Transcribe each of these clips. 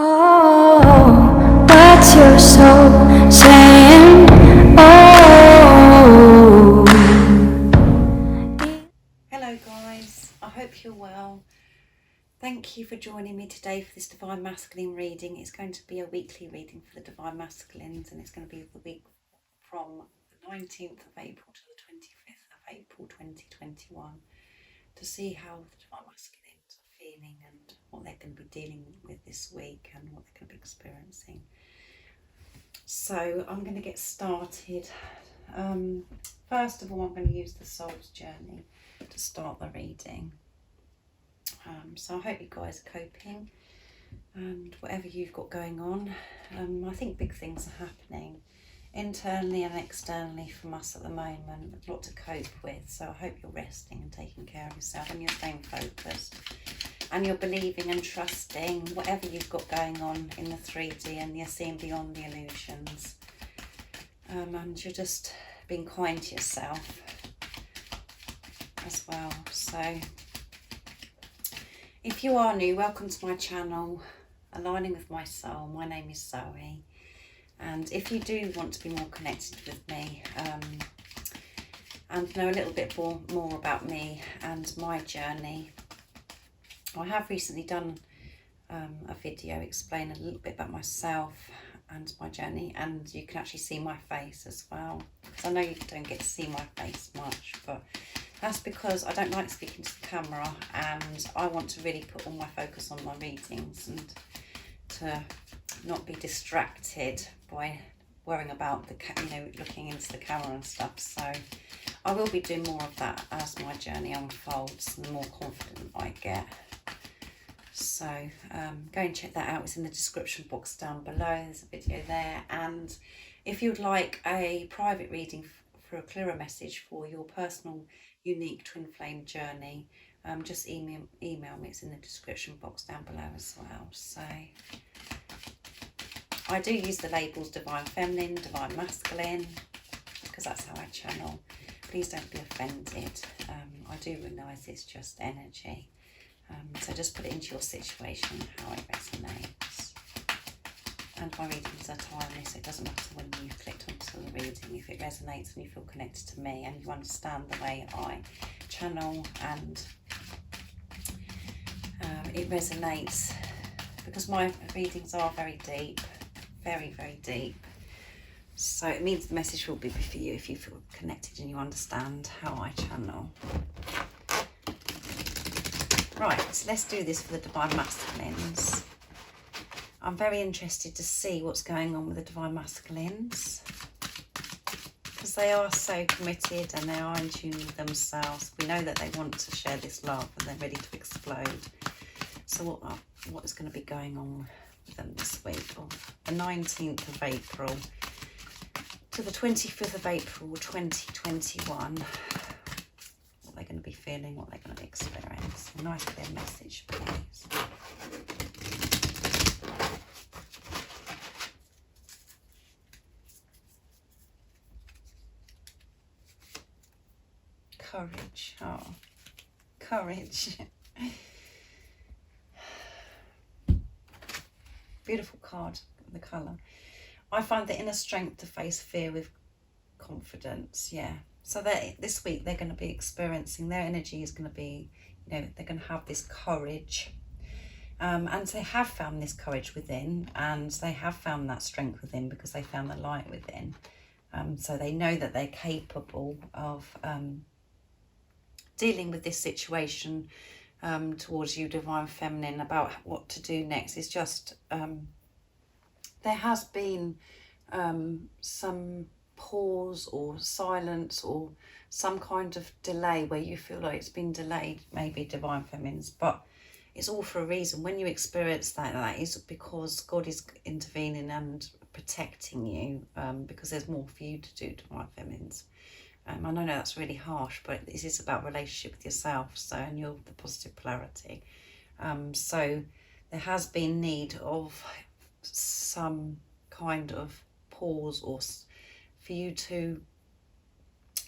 Oh, what's your soul saying? Oh. Hello guys, I hope you're well. Thank you for joining me today for this Divine Masculine reading. It's going to be a weekly reading for the Divine Masculines, and it's going to be the week from the 19th of April to the 25th of April 2021 to see how the Divine Masculines are feeling and what they're going to be dealing with this week and what they're going to be experiencing. So I'm going to get started. First of all, I'm going to use the Soul's Journey to start the reading. So I hope you guys are coping and whatever you've got going on. I think big things are happening internally and externally from us at the moment. A lot to cope with, so I hope you're resting and taking care of yourself and you're staying focused and you're believing and trusting whatever you've got going on in the 3D and you're seeing beyond the illusions. And you're just being kind to yourself as well. So if you are new, welcome to my channel, Aligning with My Soul. My name is Zoe, and if you do want to be more connected with me and know a little bit more about me and my journey, I have recently done a video explaining a little bit about myself and my journey, and you can actually see my face as well, because I know you don't get to see my face much, but that's because I don't like speaking to the camera, and I want to really put all my focus on my readings and to not be distracted by worrying about looking into the camera and stuff. So I will be doing more of that as my journey unfolds and the more confident I get. So go and check that out. It's in the description box down below. There's a video there, and if you'd like a private reading for a clearer message for your personal unique twin flame journey, just email me. It's in the description box down below as well. So I do use the labels Divine Feminine, Divine Masculine, because that's how I channel. Please don't be offended. I do realise it's just energy. So just put it into your situation, how it resonates. And my readings are timeless, so it doesn't matter when you've clicked onto the reading. If it resonates and you feel connected to me and you understand the way I channel, and it resonates, because my readings are very deep, very, very deep. So it means the message will be for you if you feel connected and you understand how I channel. Right, so let's do this for the Divine Masculines. I'm very interested to see what's going on with the Divine Masculines, because they are so committed and they are in tune with themselves. We know that they want to share this love and they're ready to explode. So what is going to be going on with them this week, of the 19th of April to the 25th of April 2021? What they're going to be feeling, what they're going to be experiencing. A nice clear message, please. Courage. Oh, courage. Beautiful card, the colour. I find the inner strength to face fear with confidence. Yeah. So this week they're going to be experiencing, their energy is going to be, they're going to have this courage. And they have found this courage within, and they have found that strength within because they found the light within. So they know that they're capable of dealing with this situation towards you, Divine Feminine, about what to do next. It's just there has been some pause or silence or some kind of delay where you feel like it's been delayed, maybe, Divine Feminines, but it's all for a reason. When you experience that is because God is intervening and protecting you, because there's more for you to do, Divine Feminines. I know that's really harsh, but this is about relationship with yourself, so, and you're the positive polarity. So there has been need of some kind of pause, or for you to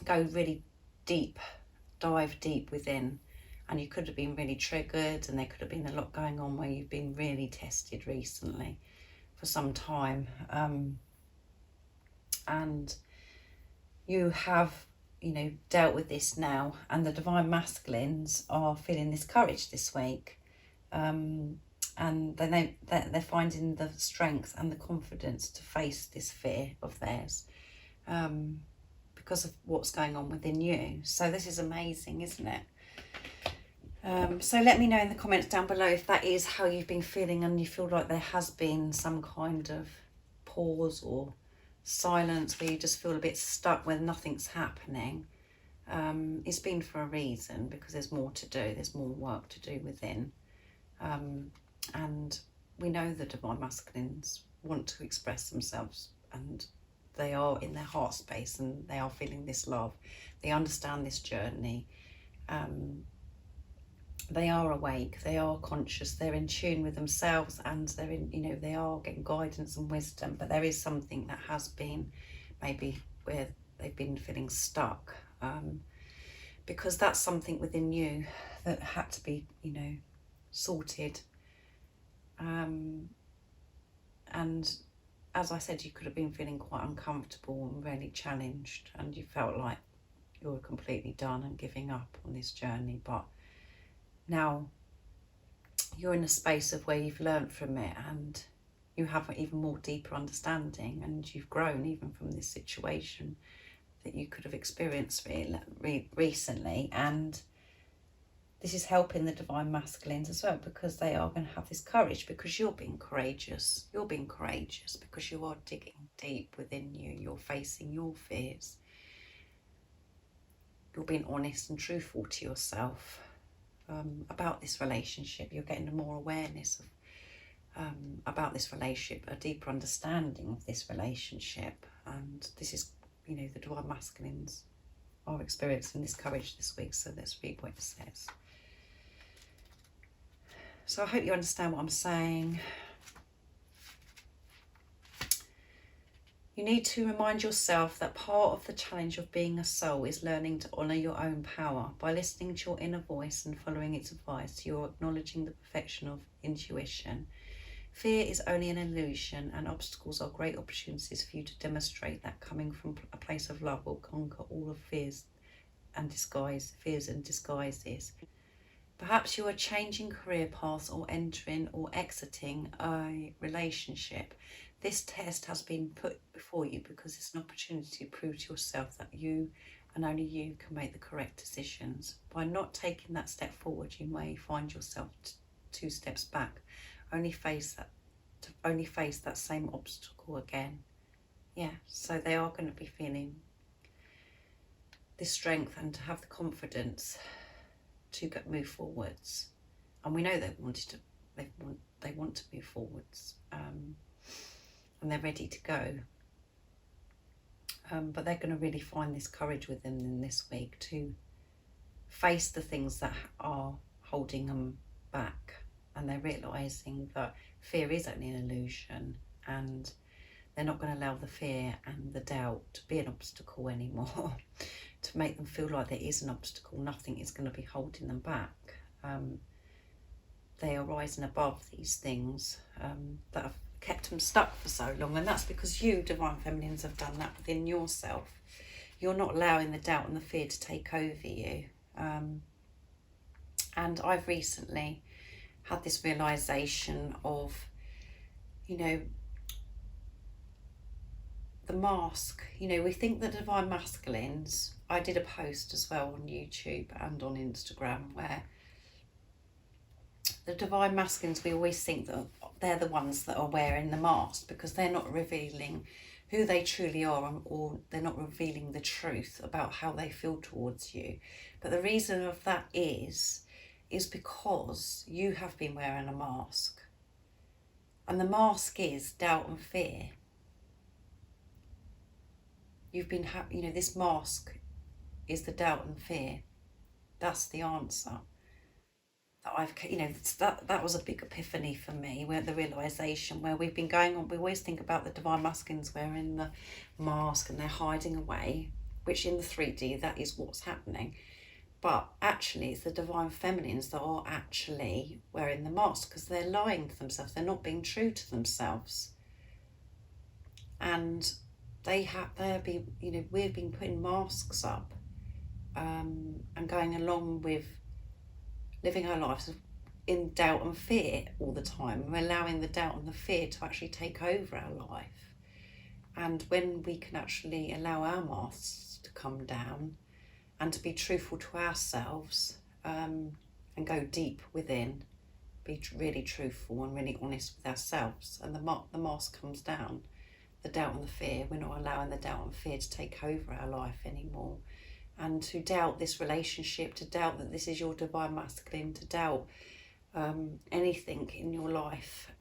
go really deep, dive deep within and you could have been really triggered, and there could have been a lot going on where you've been really tested recently for some time, and you have, you know, dealt with this now, and the Divine Masculines are feeling this courage this week, and then they're finding the strength and the confidence to face this fear of theirs, because of what's going on within you. So this is amazing, isn't it? So let me know in the comments down below if that is how you've been feeling, and you feel like there has been some kind of pause or silence where you just feel a bit stuck where nothing's happening. It's been for a reason, because there's more to do, there's more work to do within, and we know the Divine Masculines want to express themselves, and they are in their heart space, and they are feeling this love. They understand this journey. They are awake, they are conscious, they're in tune with themselves, and they're in, you know, they are getting guidance and wisdom. But there is something that has been maybe where they've been feeling stuck, because that's something within you that had to be, you know, sorted. And as I said, you could have been feeling quite uncomfortable and really challenged, and you felt like you were completely done and giving up on this journey. But now you're in a space of where you've learned from it, and you have an even more deeper understanding, and you've grown even from this situation that you could have experienced recently. And this is helping the Divine Masculines as well, because they are going to have this courage, because you're being courageous. You're being courageous because you are digging deep within you. You're facing your fears. You're being honest and truthful to yourself about this relationship. You're getting more awareness of about this relationship, a deeper understanding of this relationship. And this is, you know, the Divine Masculines are experiencing this courage this week. So let's read what it says. So I hope you understand what I'm saying. You need to remind yourself that part of the challenge of being a soul is learning to honour your own power. By listening to your inner voice and following its advice, you're acknowledging the perfection of intuition. Fear is only an illusion, and obstacles are great opportunities for you to demonstrate that coming from a place of love will conquer all of fears and disguises. Perhaps you are changing career paths, or entering or exiting a relationship. This test has been put before you because it's an opportunity to prove to yourself that you and only you can make the correct decisions. By not taking that step forward, you may find yourself 2 steps back, only face that same obstacle again. Yeah, so they are going to be feeling this strength and to have the confidence to move forwards. And we know they want to move forwards. And they're ready to go. But they're going to really find this courage within them this week to face the things that are holding them back. And they're realising that fear is only an illusion, and they're not going to allow the fear and the doubt to be an obstacle anymore, to make them feel like there is an obstacle. Nothing is going to be holding them back. They are rising above these things that have kept them stuck for so long, and that's because you, Divine Feminines, have done that within yourself. You're not allowing the doubt and the fear to take over you. And I've recently had this realisation of, you know, the mask. You know, we think the Divine Masculines, I did a post as well on YouTube and on Instagram where the Divine Masculines, we always think that they're the ones that are wearing the mask because they're not revealing who they truly are, or they're not revealing the truth about how they feel towards you. But the reason of that is because you have been wearing a mask. And the mask is doubt and fear. You've been, you know, this mask is the doubt and fear. That's the answer. That I've, you know, that was a big epiphany for me, where the realisation where we've been going on, we always think about the Divine Masculines wearing the mask and they're hiding away, which in the 3D, that is what's happening. But actually it's the divine feminines that are actually wearing the mask, because they're lying to themselves. They're not being true to themselves. And we've been putting masks up and going along with living our lives in doubt and fear all the time. We're allowing the doubt and the fear to actually take over our life. And when we can actually allow our masks to come down and to be truthful to ourselves, and go deep within, be really truthful and really honest with ourselves, and the mask comes down, the doubt and the fear, we're not allowing the doubt and fear to take over our life anymore. And to doubt this relationship, to doubt that this is your divine masculine, to doubt anything in your life,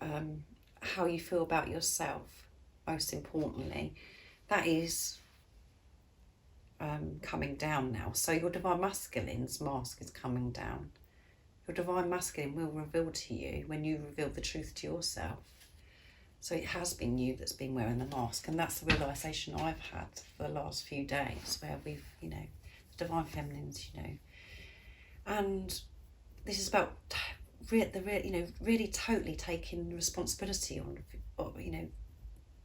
how you feel about yourself, most importantly, that is coming down now. So your divine masculine's mask is coming down. Your divine masculine will reveal to you when you reveal the truth to yourself. So it has been you that's been wearing the mask, and that's the realisation I've had for the last few days, where we've, the divine feminines, and this is about really totally taking responsibility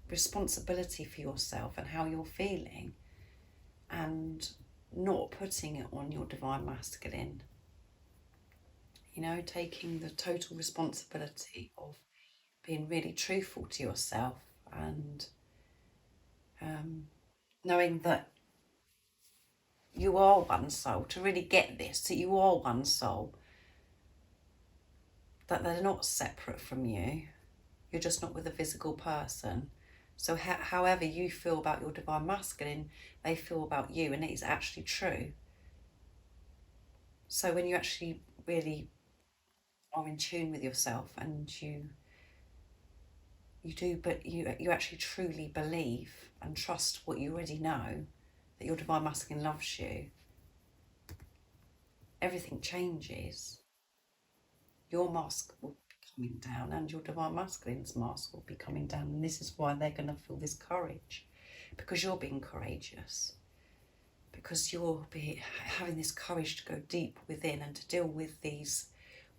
responsibility for yourself and how you're feeling, and not putting it on your divine masculine. Taking the total responsibility of being really truthful to yourself, and knowing that you are one soul. To really get this, that you are one soul, that they're not separate from you. You're just not with a physical person. So however you feel about your divine masculine, they feel about you, and it is actually true. So when you actually really are in tune with yourself, and you actually truly believe and trust what you already know, that your divine masculine loves you, everything changes. Your mask will be coming down, and your divine masculine's mask will be coming down, and this is why they're going to feel this courage, because you're being courageous, because you're having this courage to go deep within and to deal with these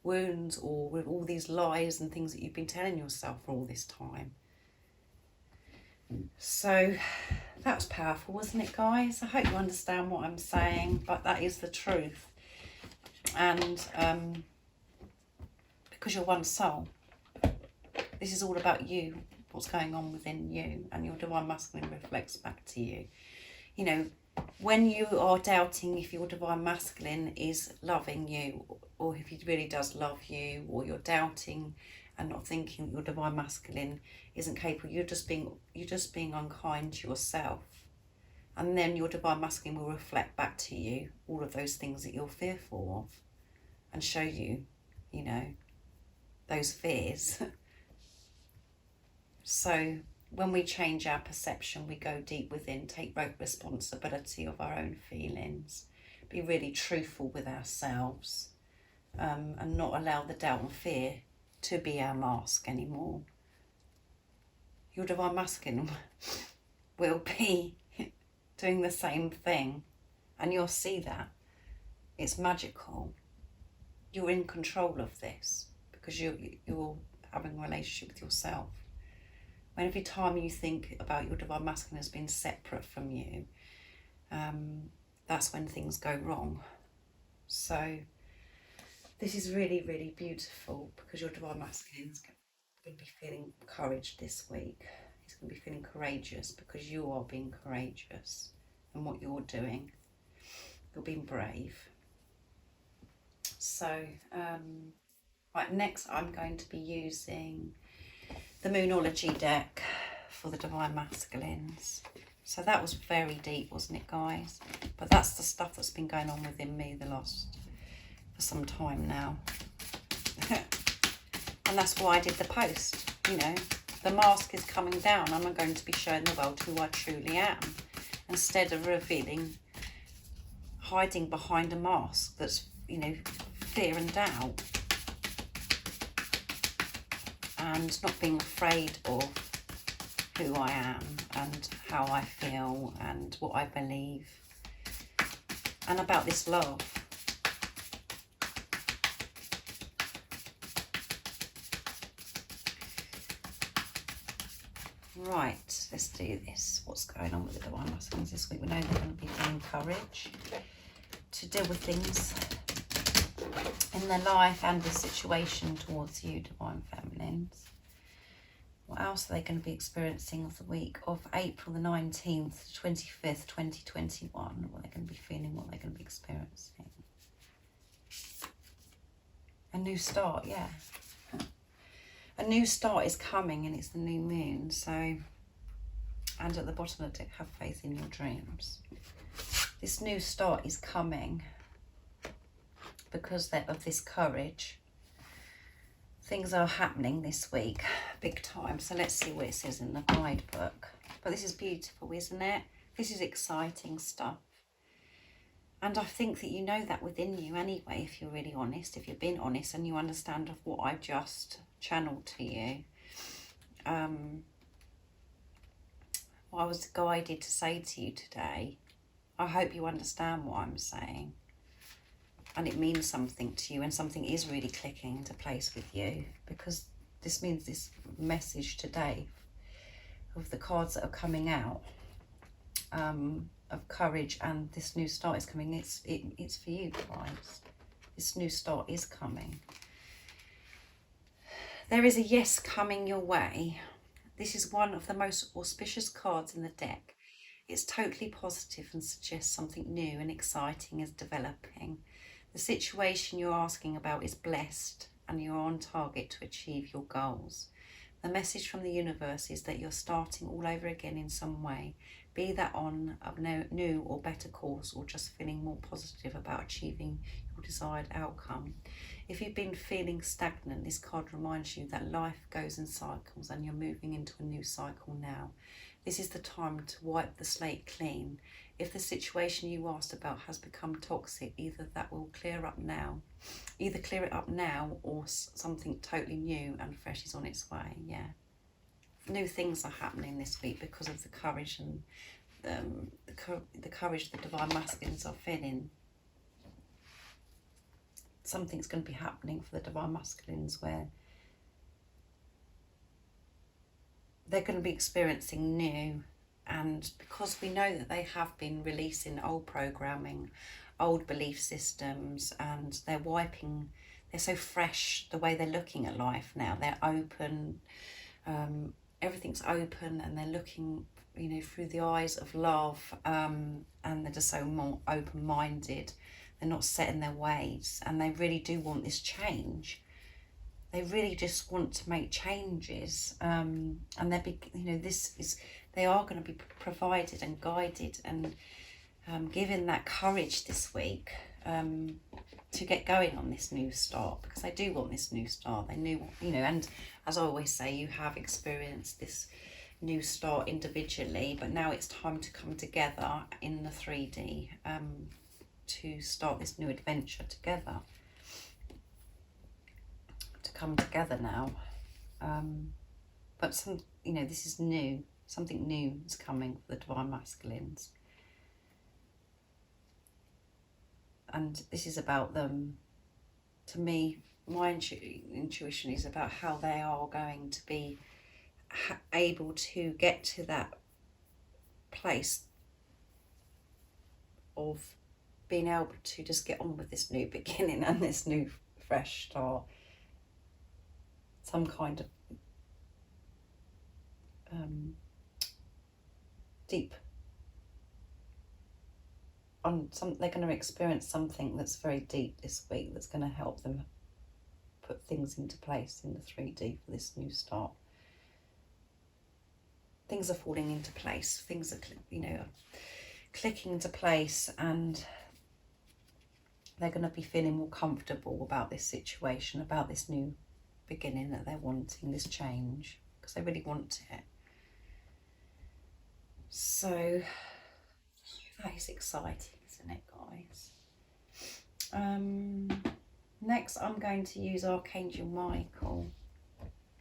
wounds, or with all these lies and things that you've been telling yourself for all this time. So that was powerful, wasn't it, guys? I hope you understand what I'm saying, but that is the truth. And because you're one soul, this is all about you, what's going on within you, and your divine masculine reflects back to you. When you are doubting if your divine masculine is loving you, or if he really does love you, or you're doubting and not thinking that your divine masculine isn't capable, you're just being unkind to yourself. And then your divine masculine will reflect back to you all of those things that you're fearful of, and show you, those fears. So when we change our perception, we go deep within, take responsibility of our own feelings, be really truthful with ourselves, and not allow the doubt and fear to be our mask anymore. Your divine masculine will be doing the same thing, and you'll see that. It's magical. You're in control of this, because you're having a relationship with yourself. When every time you think about your divine masculine as being separate from you, that's when things go wrong. So this is really, really beautiful, because your divine masculine is going to be feeling courage this week. He's going to be feeling courageous, because you are being courageous in what you're doing. You're being brave. So, right, next I'm going to be using the Moonology deck for the divine masculines. So that was very deep, wasn't it, guys? But that's the stuff that's been going on within me for some time now. And that's why I did the post. The mask is coming down. I'm going to be showing the world who I truly am, instead of hiding behind a mask that's, fear and doubt, and not being afraid of who I am and how I feel and what I believe, and about this love. Right, let's do this. What's going on with the Divine Masculines this week? We know they're going to be doing courage to deal with things in their life and the situation towards you, Divine Feminines. What else are they going to be experiencing of the week of April the 19th, 25th, 2021? What they're going to be feeling, what they're going to be experiencing. A new start, yeah. A new start is coming, and it's the new moon. So, and at the bottom of the deck, have faith in your dreams. This new start is coming because of this courage. Things are happening this week, big time. So let's see what it says in the guidebook. But this is beautiful, isn't it? This is exciting stuff. And I think that you know that within you anyway, if you're really honest, if you've been honest and you understand of what I just channeled to you. What I was guided to say to you today, I hope you understand what I'm saying. And it means something to you, and something is really clicking into place with you, because this means this message today of the cards that are coming out, of courage, and this new start is coming. It's for you guys. This new start is coming. There is a yes coming your way. This is one of the most auspicious cards in the deck. It's totally positive and suggests something new and exciting is developing. The situation you're asking about is blessed, and you're on target to achieve your goals. The message from the universe is that you're starting all over again in some way, be that on a new or better course, or just feeling more positive about achieving your desired outcome. If you've been feeling stagnant, this card reminds you that life goes in cycles and you're moving into a new cycle now. This is the time to wipe the slate clean. If the situation you asked about has become toxic, either that will clear up now, either clear it up now, or something totally new and fresh is on its way. Yeah, new things are happening this week because of the courage and the courage the Divine Masculines are feeling. Something's going to be happening for the Divine Masculines where they're going to be experiencing new. And because we know that they have been releasing old programming, old belief systems, and they're so fresh the way they're looking at life now. They're open, everything's open, and they're looking, through the eyes of love, and they're just so more open-minded. They're not set in their ways, and they really do want this change. They really just want to make changes, and they are going to be provided and guided and given that courage this week to get going on this new start, because they do want this new start. They knew, and as I always say, you have experienced this new start individually, but now it's time to come together in the 3D to start this new adventure together. To come together now, but this is new. Something new is coming for the Divine Masculines, and this is about them. To me, my intuition is about how they are going to be able to get to that place of being able to just get on with this new beginning and this new fresh start. Some kind of deep they're going to experience something that's very deep this week, that's going to help them put things into place in the 3D for this new start. Things are falling into place, things are clicking into place, and they're going to be feeling more comfortable about this situation, about this new beginning that they're wanting, this change, because they really want it. So that is exciting, isn't it, guys? Next I'm going to use Archangel Michael,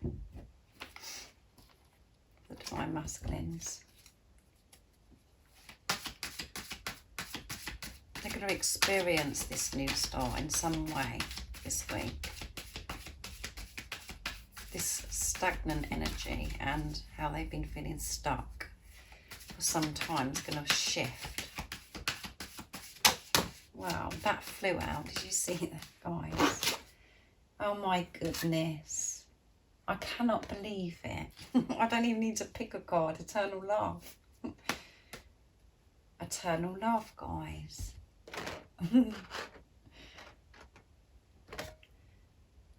the Divine Masculines. They're going to experience this new start in some way this week. This stagnant energy and how they've been feeling stuck for some time is going to shift. Wow, that flew out. Did you see that, guys? Oh my goodness. I cannot believe it. I don't even need to pick a card. Eternal love. Eternal love, guys.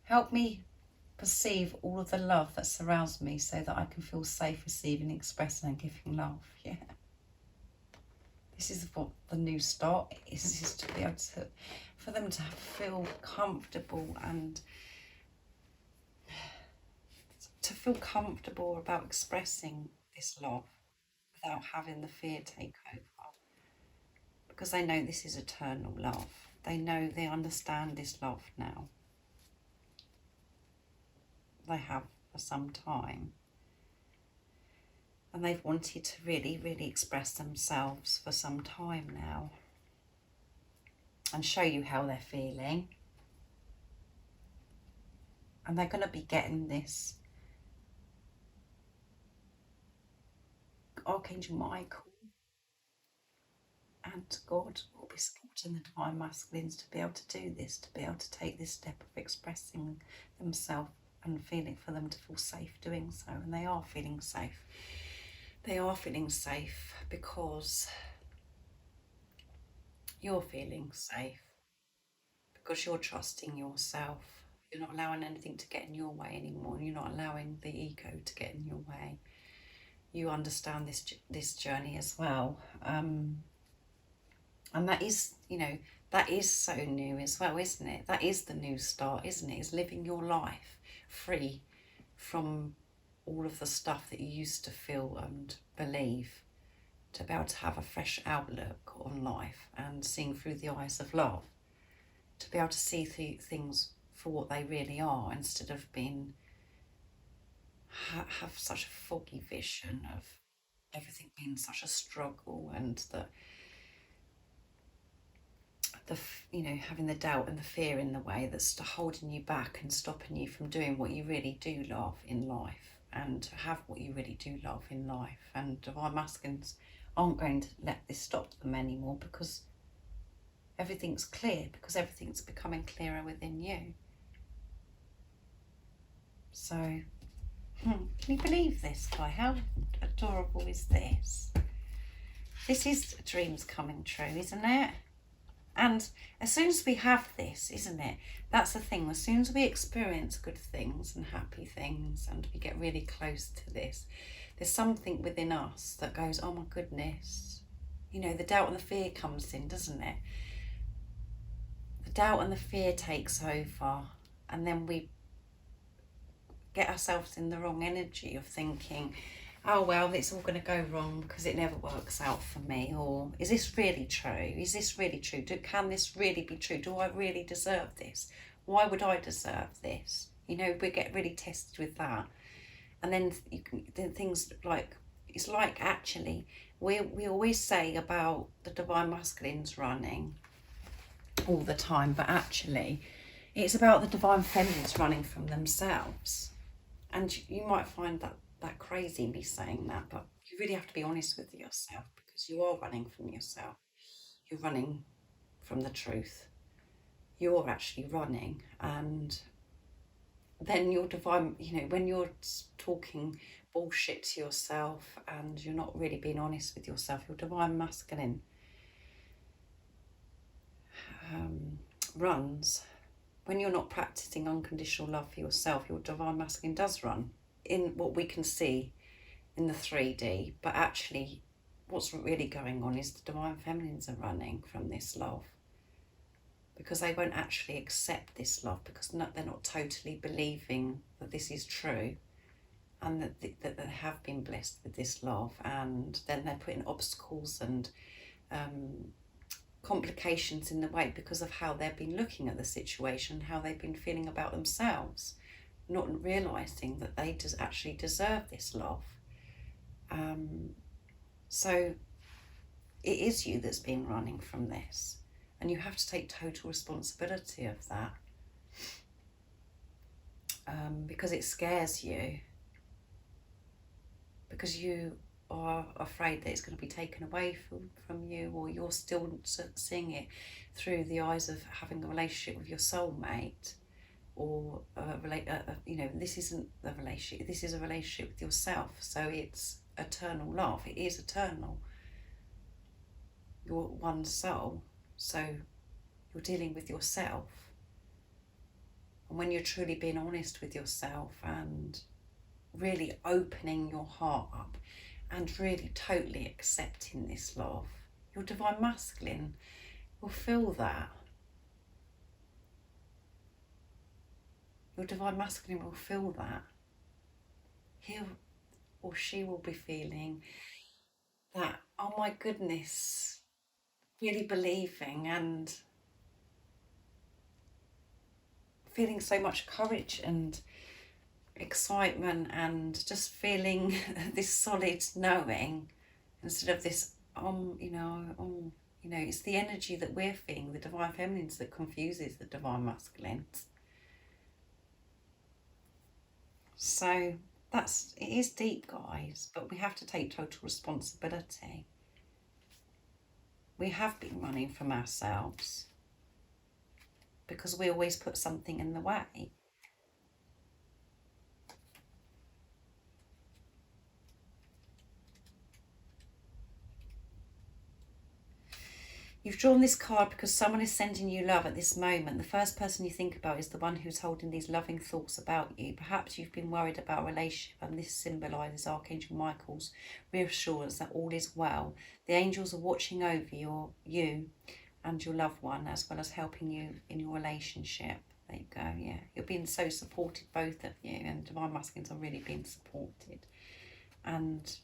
Help me perceive all of the love that surrounds me so that I can feel safe receiving, expressing and giving love. Yeah. This is what the new start is to be able to, for them to feel comfortable and to feel comfortable about expressing this love without having the fear take over. Because they know this is eternal love. They know, they understand this love now. They have for some time. And they've wanted to really, really express themselves for some time now. And show you how they're feeling. And they're going to be getting this Archangel Michael and God will be supporting the Divine Masculines to be able to do this, to be able to take this step of expressing themselves and feeling for them to feel safe doing so. And they are feeling safe. They are feeling safe because you're feeling safe, because you're trusting yourself. You're not allowing anything to get in your way anymore. You're not allowing the ego to get in your way. You understand this journey as well. And that is, you know, that is so new as well, isn't it? That is the new start, isn't it? It's living your life free from all of the stuff that you used to feel and believe, to be able to have a fresh outlook on life and seeing through the eyes of love, to be able to see things for what they really are instead of being have such a foggy vision of everything being such a struggle, and you know, having the doubt and the fear in the way that's holding you back and stopping you from doing what you really do love in life, and to have what you really do love in life. And Divine Masculines aren't going to let this stop them anymore, because everything's clear, because everything's becoming clearer within you. So, can you believe this, guy? How adorable is this? This is dreams coming true, isn't it? And as soon as we have this, isn't it? That's the thing. As soon as we experience good things and happy things and we get really close to this, there's something within us that goes, oh my goodness. You know, the doubt and the fear comes in, doesn't it? The doubt and the fear takes over, and then we get ourselves in the wrong energy of thinking, oh well, it's all going to go wrong because it never works out for me. Or is this really true? Is this really true? Can this really be true? Do I really deserve this? Why would I deserve this? You know, we get really tested with that. And then things like, it's like, actually, we always say about the Divine Masculines running all the time, but actually it's about the Divine Feminines running from themselves. And you might find that crazy, me saying that, but you really have to be honest with yourself, because you are running from yourself. You're running from the truth. You're actually running, and then your divine, you know, when you're talking bullshit to yourself and you're not really being honest with yourself, your Divine Masculine runs. When you're not practicing unconditional love for yourself, your Divine Masculine does run in what we can see in the 3D, but actually what's really going on is the Divine Feminines are running from this love, because they won't actually accept this love, because they're not totally believing that this is true, and that they have been blessed with this love. And then they're putting obstacles and complications in the way because of how they've been looking at the situation, how they've been feeling about themselves, not realising that they actually deserve this love. So it is you that's been running from this, and you have to take total responsibility of that, because it scares you. because you are afraid that it's going to be taken away from you, or you're still seeing it through the eyes of having a relationship with your soulmate, or this isn't a relationship, this is a relationship with yourself, so it's eternal love, it is eternal, you're one soul, so you're dealing with yourself. And when you're truly being honest with yourself and really opening your heart up and really totally accepting this love, your divine masculine will feel that. Your divine masculine will feel that. He or she will be feeling that, oh my goodness, really believing and feeling so much courage and excitement, and just feeling this solid knowing instead of this it's the energy that we're feeling, the divine feminines, that confuses the divine masculines. So it is deep, guys, but we have to take total responsibility. We have been running from ourselves because we always put something in the way. You've drawn this card because someone is sending you love at this moment. The first person you think about is the one who's holding these loving thoughts about you. Perhaps you've been worried about a relationship, and this symbolises Archangel Michael's reassurance that all is well. The angels are watching over you and your loved one, as well as helping you in your relationship. There you go, yeah. You're being so supported, both of you, and divine masculines are really being supported. And,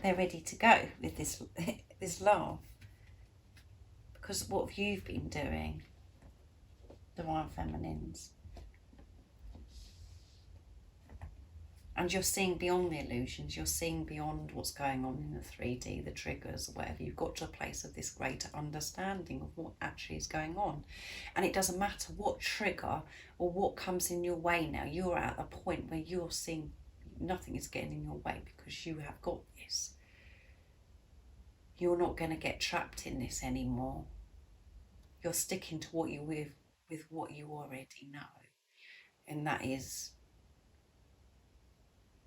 they're ready to go with this love. Because what have you been doing, divine feminines? And you're seeing beyond the illusions, you're seeing beyond what's going on in the 3D, the triggers, or whatever. You've got to a place of this greater understanding of what actually is going on. And it doesn't matter what trigger or what comes in your way now. You're at a point where you're seeing nothing is getting in your way because you have got this. You're not going to get trapped in this anymore. You're sticking to what you're with what you already know. And that is,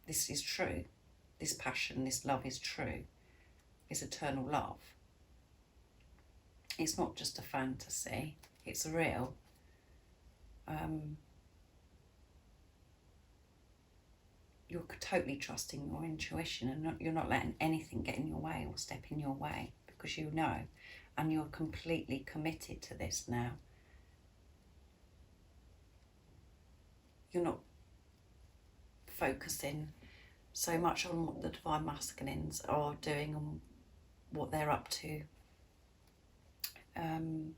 this is true. This passion, this love is true. It's eternal love. It's not just a fantasy. It's real. You're totally trusting your intuition, and you're not letting anything get in your way or step in your way, because you know, and you're completely committed to this now. You're not focusing so much on what the divine masculines are doing and what they're up to, and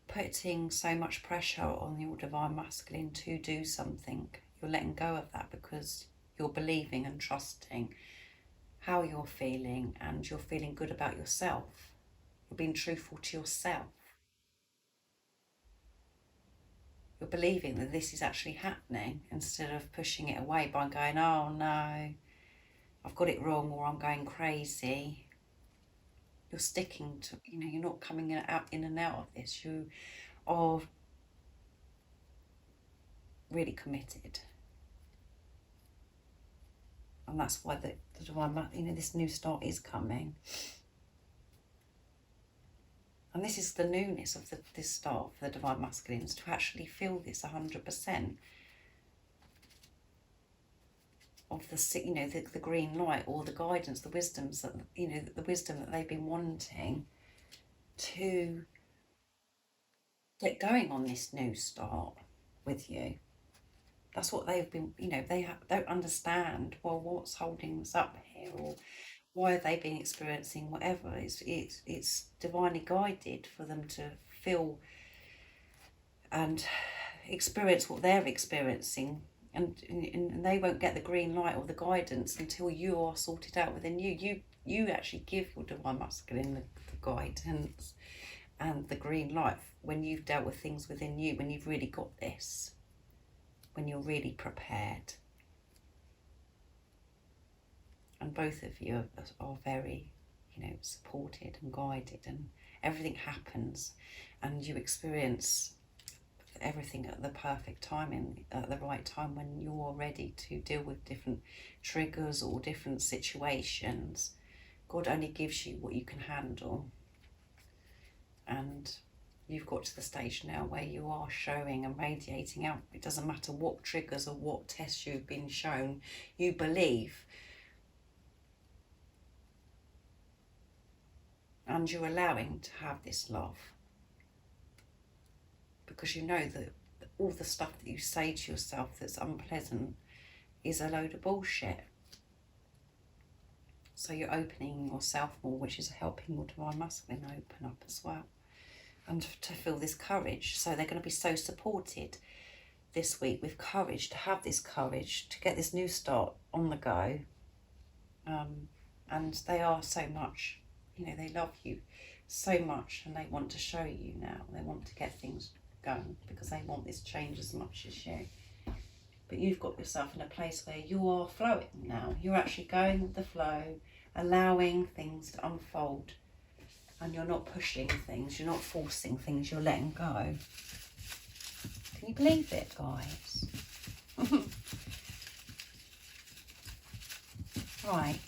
putting so much pressure on your divine masculine to do something. You're letting go of that because you're believing and trusting how you're feeling, and you're feeling good about yourself. You're being truthful to yourself. You're believing that this is actually happening instead of pushing it away by going, oh no, I've got it wrong, or I'm going crazy. You're sticking to, you're not coming in and out of this. You are really committed. And that's why the divine, this new start is coming. And this is the newness of this start for the divine masculines, to actually feel this 100% of the green light, or the guidance, the wisdoms that the wisdom that they've been wanting to get going on this new start with you. That's what they've been, they don't understand, well, what's holding us up here, or why have they been experiencing whatever. It's divinely guided for them to feel and experience what they're experiencing, and they won't get the green light or the guidance until you are sorted out within you. You actually give your divine masculine the guidance and the green light when you've dealt with things within you, when you've really got this. when you're really prepared. And both of you are very, supported and guided, and everything happens and you experience everything at the perfect timing, at the right time, when you're ready to deal with different triggers or different situations. God only gives you what you can handle. And you've got to the stage now where you are showing and radiating out. It doesn't matter what triggers or what tests you've been shown, you believe. And you're allowing to have this love. Because you know that all the stuff that you say to yourself that's unpleasant is a load of bullshit. So you're opening yourself more, which is helping your divine masculine open up as well. And to feel this courage. So they're going to be so supported this week with courage, to have this courage, to get this new start on the go. And they are so much, they love you so much, and they want to show you now. They want to get things going because they want this change as much as you. But you've got yourself in a place where you are flowing now. You're actually going with the flow, allowing things to unfold. And you're not pushing things, you're not forcing things, you're letting go. Can you believe it, guys? Right,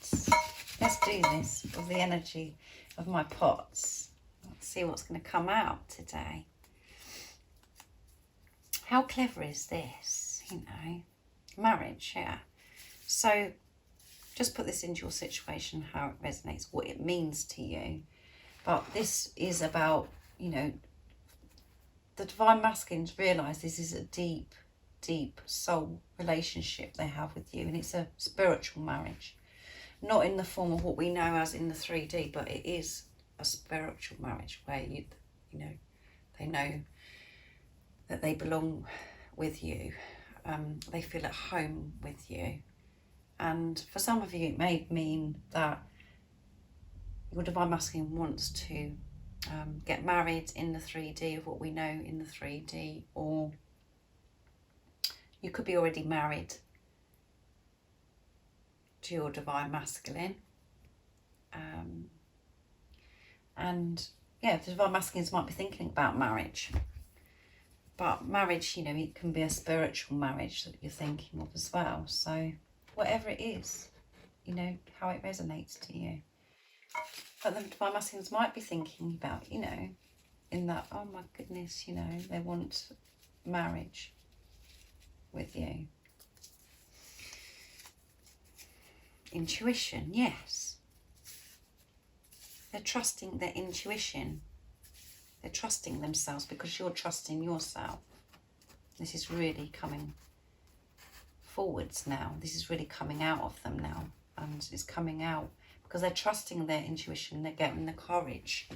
let's do this with the energy of my pots. Let's see what's going to come out today. How clever is this? Marriage, yeah. So just put this into your situation, how it resonates, what it means to you. But this is about, the divine masculines realise this is a deep, deep soul relationship they have with you. And it's a spiritual marriage. Not in the form of what we know as in the 3D, but it is a spiritual marriage where, they know that they belong with you. They feel at home with you. And for some of you, it may mean that your divine masculine wants to get married in the 3D of what we know in the 3D, or you could be already married to your divine masculine. And yeah, the divine masculines might be thinking about marriage. But marriage, it can be a spiritual marriage that you're thinking of as well. So whatever it is, how it resonates to you. But the divine masculines might be thinking about, in that, oh my goodness, they want marriage with you. Intuition, yes. They're trusting their intuition. They're trusting themselves because you're trusting yourself. This is really coming forwards now. This is really coming out of them now. And it's coming out because they're trusting their intuition. They're getting the courage.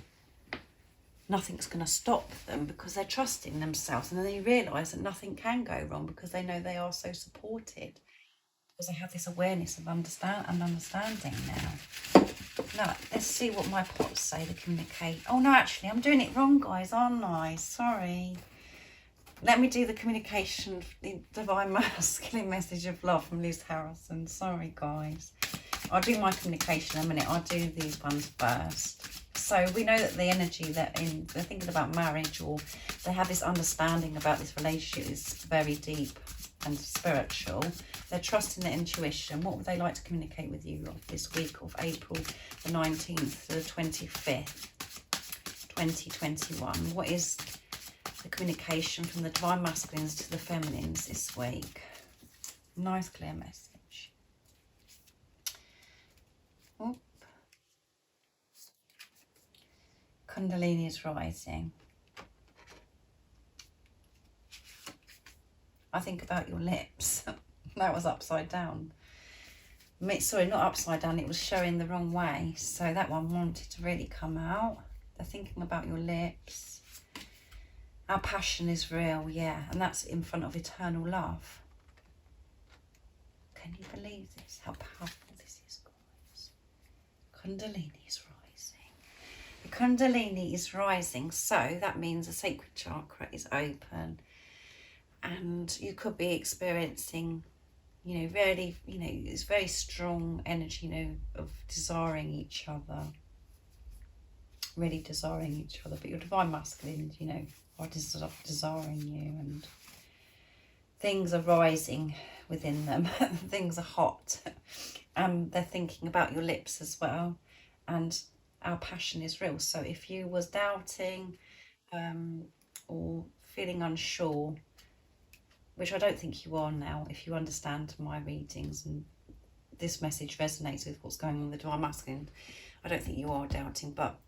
Nothing's going to stop them because they're trusting themselves. And then they realise that nothing can go wrong because they know they are so supported. Because they have this awareness of understanding now. Now, let's see what my pots say to communicate. Oh, no, actually, I'm doing it wrong, guys, aren't I? Sorry. Let me do the communication, the divine masculine message of love from Liz Harrison. Sorry, guys. I'll do my communication in a minute. I'll do these ones first. So we know that the energy that they're thinking about marriage, or they have this understanding about this relationship, is very deep and spiritual. They're trusting their intuition. What would they like to communicate with you this week of April the 19th to the 25th, 2021? What is the communication from the divine masculines to the feminines this week? Nice clear message. Oop. Kundalini is rising. I think about your lips. That was upside down. Sorry, not upside down. It was showing the wrong way. So that one wanted to really come out. They're thinking about your lips. Our passion is real, yeah. And that's in front of eternal love. Can you believe this? How powerful this is, guys. Kundalini is rising. The Kundalini is rising. So that means the sacred chakra is open. and you could be experiencing, really, it's very strong energy, of desiring each other, really desiring each other. But your divine masculine, are desiring you, and things are rising within them. Things are hot. They're thinking about your lips as well, and our passion is real. So if you was doubting or feeling unsure, which I don't think you are now, if you understand my readings and this message resonates with what's going on with the divine masculine, I don't think you are doubting. But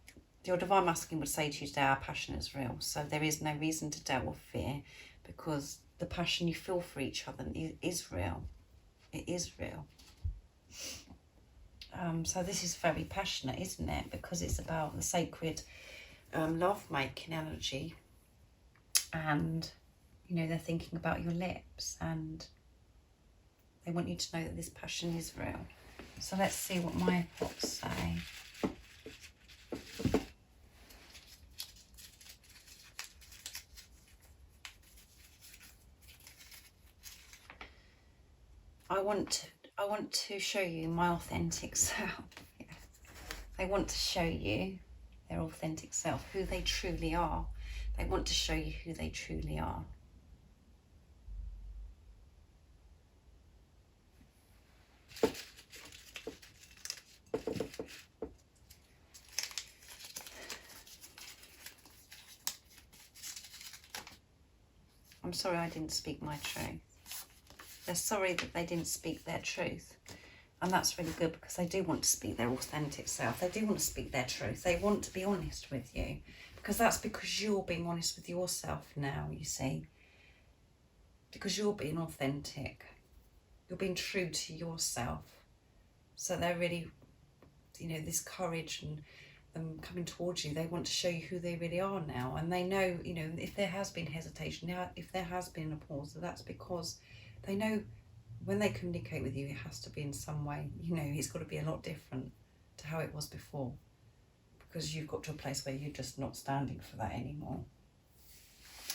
your divine masculine would say to you today, our passion is real. So there is no reason to doubt or fear, because the passion you feel for each other is real. It is real. So this is very passionate, isn't it? Because it's about the sacred love-making energy, and they're thinking about your lips, and they want you to know that this passion is real. So let's see what my books say. I want to show you my authentic self. Yeah. They want to show you their authentic self, who they truly are. They want to show you who they truly are. I'm sorry I didn't speak my truth. They're sorry that they didn't speak their truth. And that's really good, because they do want to speak their authentic self. They do want to speak their truth. They want to be honest with you, because that's because you're being honest with yourself now, you see. Because you're being authentic. You're being true to yourself. So they're really, this courage and them coming towards you, they want to show you who they really are now. And they know, if there has been hesitation, if there has been a pause, that's because they know when they communicate with you, it has to be in some way, it's got to be a lot different to how it was before, because you've got to a place where you're just not standing for that anymore.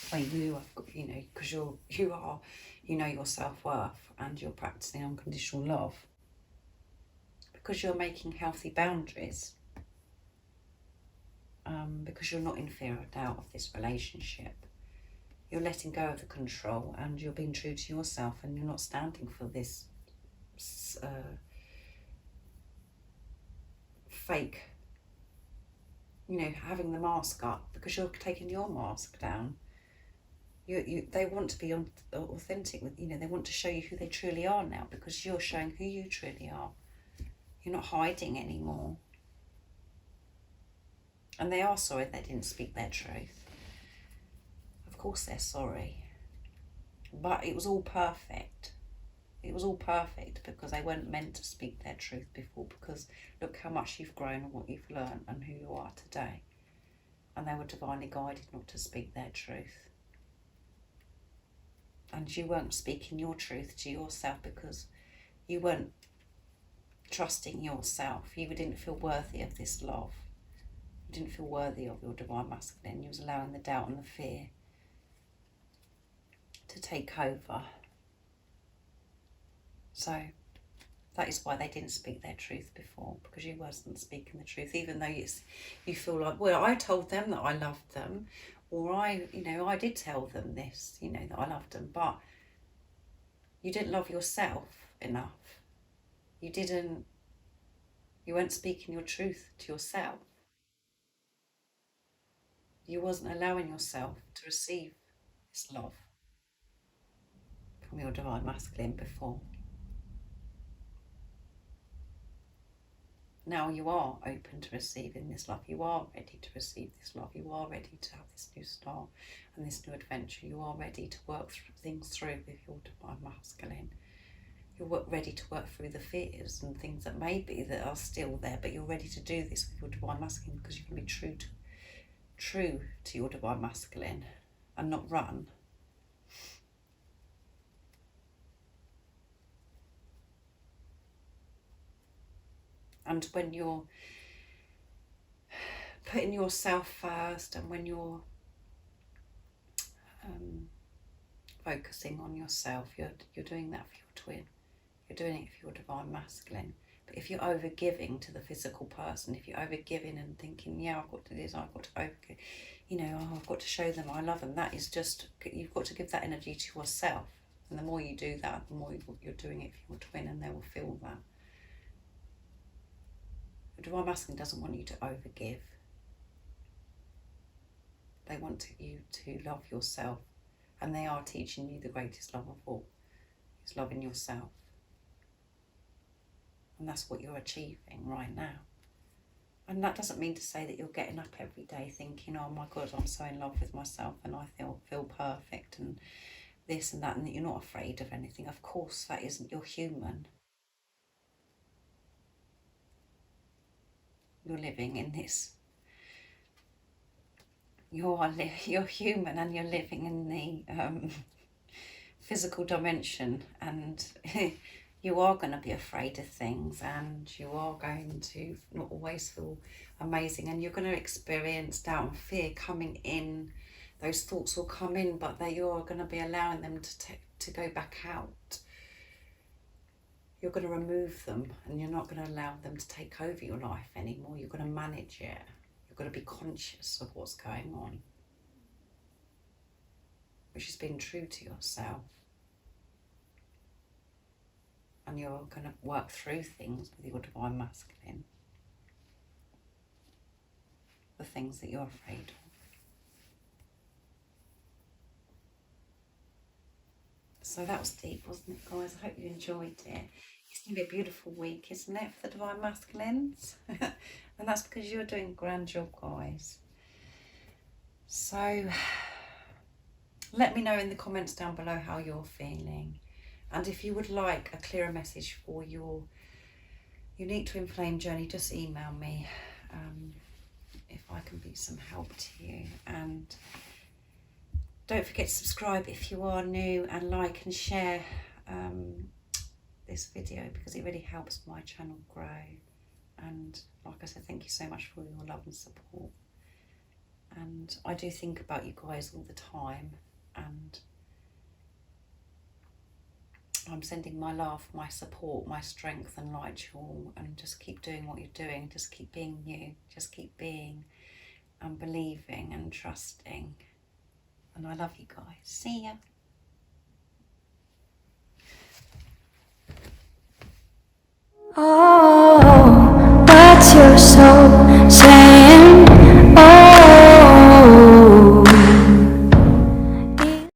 Where you are, because you are, your self-worth, and you're practicing unconditional love, because you're making healthy boundaries, because you're not in fear or doubt of this relationship. You're letting go of the control, and you're being true to yourself, and you're not standing for this fake, having the mask up, because you're taking your mask down. They want to be authentic with, they want to show you who they truly are now, because you're showing who you truly are. You're not hiding anymore. And they are sorry they didn't speak their truth. Of course they're sorry. But it was all perfect. It was all perfect, because they weren't meant to speak their truth before, because look how much you've grown and what you've learned and who you are today. And they were divinely guided not to speak their truth. And you weren't speaking your truth to yourself, because you weren't trusting yourself. You didn't feel worthy of this love. You didn't feel worthy of your divine masculine. You was allowing the doubt and the fear to take over. So that is why they didn't speak their truth before, because you wasn't speaking the truth, even though you feel like, well, I told them that I loved them, or I did tell them this, that I loved them, but you didn't love yourself enough. You weren't speaking your truth to yourself. You wasn't allowing yourself to receive this love from your divine masculine before. Now you are open to receiving this love. You are ready to receive this love. You are ready to have this new start and this new adventure. You are ready to work things through with your divine masculine. You're ready to work through the fears and things that maybe that are still there, but you're ready to do this with your divine masculine, because you're going to be true to your divine masculine and not run. And when you're putting yourself first, and when you're focusing on yourself. You're doing that for your twin. You're doing it for your divine masculine. But if you're over giving to the physical person, if you're over giving and thinking, yeah, I've got to do this, I've got to over, I've got to show them I love them, that is just, you've got to give that energy to yourself. And the more you do that, the more you're doing it for your twin, and they will feel that. The divine masculine doesn't want you to overgive. They want you to love yourself, and they are teaching you the greatest love of all, is loving yourself. And that's what you're achieving right now. And that doesn't mean to say that you're getting up every day thinking, oh my God, I'm so in love with myself and I feel perfect and this and that, and that you're not afraid of anything. Of course, that isn't. You're human. You're living in this. You're human, and you're living in the physical dimension, and you are going to be afraid of things, and you are going to not always feel amazing, and you're going to experience doubt and fear coming in. Those thoughts will come in, but you're going to be allowing them to go back out. You're going to remove them, and you're not going to allow them to take over your life anymore. You're going to manage it. You're going to be conscious of what's going on, which is being true to yourself. And you're going to work through things with your divine masculine, the things that you're afraid of. So that was deep, wasn't it, guys? I hope you enjoyed it. It's going to be a beautiful week, isn't it, for the divine masculines? And that's because you're doing a grand job, guys. So let me know in the comments down below how you're feeling. And if you would like a clearer message for your unique twin flame journey, just email me if I can be some help to you. And don't forget to subscribe if you are new, and like and share this video, because it really helps my channel grow. And like I said, thank you so much for your love and support. And I do think about you guys all the time, and I'm sending my love, my support, my strength and light to you all, and just keep doing what you're doing. Just keep being you. Just keep being and believing and trusting. And I love you guys. See ya. Oh, what's your soul saying?